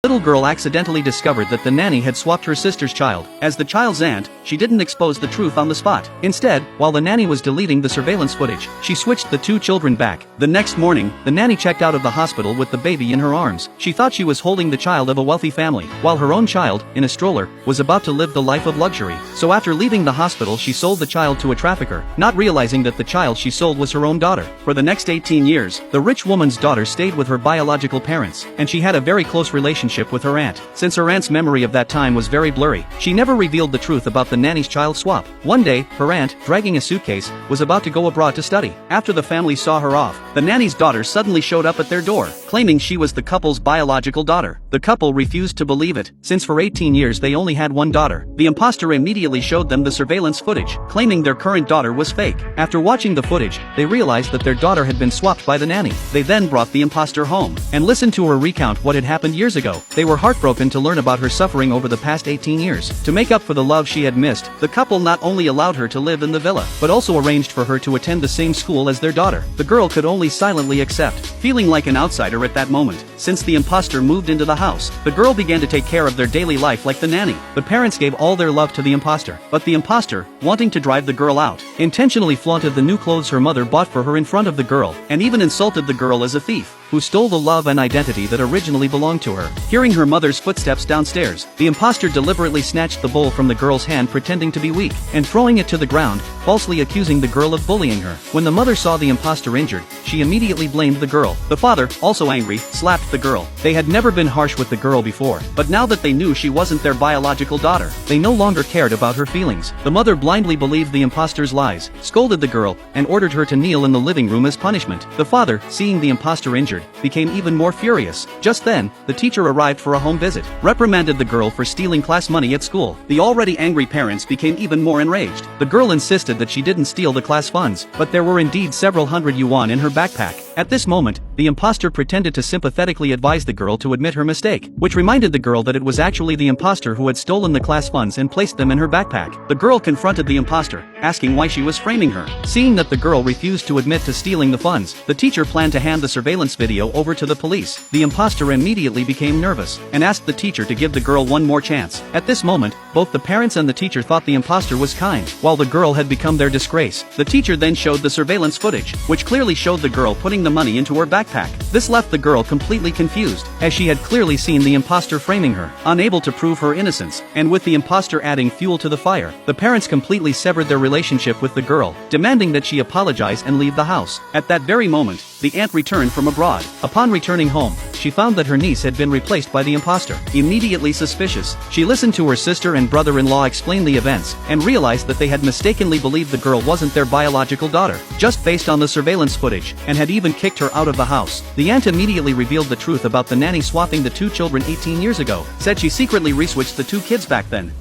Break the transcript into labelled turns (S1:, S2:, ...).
S1: Little girl accidentally discovered that the nanny had swapped her sister's child. As the child's aunt, she didn't expose the truth on the spot. Instead, while the nanny was deleting the surveillance footage, she switched the two children back. The next morning, the nanny checked out of the hospital with the baby in her arms. She thought she was holding the child of a wealthy family, while her own child, in a stroller, was about to live the life of luxury. So after leaving the hospital, she sold the child to a trafficker, not realizing that the child she sold was her own daughter. For the next 18 years, the rich woman's daughter stayed with her biological parents, and she had a very close relationship with her aunt. Since her aunt's memory of that time was very blurry, she never revealed the truth about the nanny's child swap. One day, her aunt, dragging a suitcase, was about to go abroad to study. After the family saw her off, the nanny's daughter suddenly showed up at their door, claiming she was the couple's biological daughter. The couple refused to believe it, since for 18 years they only had one daughter. The imposter immediately showed them the surveillance footage, claiming their current daughter was fake. After watching the footage, they realized that their daughter had been swapped by the nanny. They then brought the imposter home, and listened to her recount what had happened years ago. They were heartbroken to learn about her suffering over the past 18 years. To make up for the love she had missed, the couple not only allowed her to live in the villa, but also arranged for her to attend the same school as their daughter. The girl could only silently accept, feeling like an outsider at that moment. Since the imposter moved into the house, the girl began to take care of their daily life like the nanny. The parents gave all their love to the imposter, but the imposter, wanting to drive the girl out, intentionally flaunted the new clothes her mother bought for her in front of the girl, and even insulted the girl as a thief who stole the love and identity that originally belonged to her. Hearing her mother's footsteps downstairs, the imposter deliberately snatched the bowl from the girl's hand, pretending to be weak, and throwing it to the ground, falsely accusing the girl of bullying her. When the mother saw the imposter injured, she immediately blamed the girl. The father, also angry, slapped the girl. They had never been harsh with the girl before, but now that they knew she wasn't their biological daughter, they no longer cared about her feelings. The mother blindly believed the imposter's lies, scolded the girl, and ordered her to kneel in the living room as punishment. The father, seeing the imposter injured, became even more furious. Just then, the teacher arrived for a home visit, reprimanded the girl for stealing class money at school. The already angry parents became even more enraged. The girl insisted that she didn't steal the class funds, but there were indeed several hundred yuan in her backpack. At this moment, the imposter pretended to sympathetically advise the girl to admit her mistake, which reminded the girl that it was actually the imposter who had stolen the class funds and placed them in her backpack. The girl confronted the imposter, asking why she was framing her. Seeing that the girl refused to admit to stealing the funds, the teacher planned to hand the surveillance video over to the police. The imposter immediately became nervous, and asked the teacher to give the girl one more chance. At this moment, both the parents and the teacher thought the imposter was kind, while the girl had become their disgrace. The teacher then showed the surveillance footage, which clearly showed the girl putting the money into her backpack. This left the girl completely confused, as she had clearly seen the imposter framing her, unable to prove her innocence, and with the imposter adding fuel to the fire, the parents completely severed their relationship with the girl, demanding that she apologize and leave the house. At that very moment, the aunt returned from abroad. Upon returning home, she found that her niece had been replaced by the imposter. Immediately suspicious, she listened to her sister and brother-in-law explain the events, and realized that they had mistakenly believed the girl wasn't their biological daughter, just based on the surveillance footage, and had even kicked her out of the house. The aunt immediately revealed the truth about the nanny swapping the two children 18 years ago, said she secretly reswitched the two kids back then.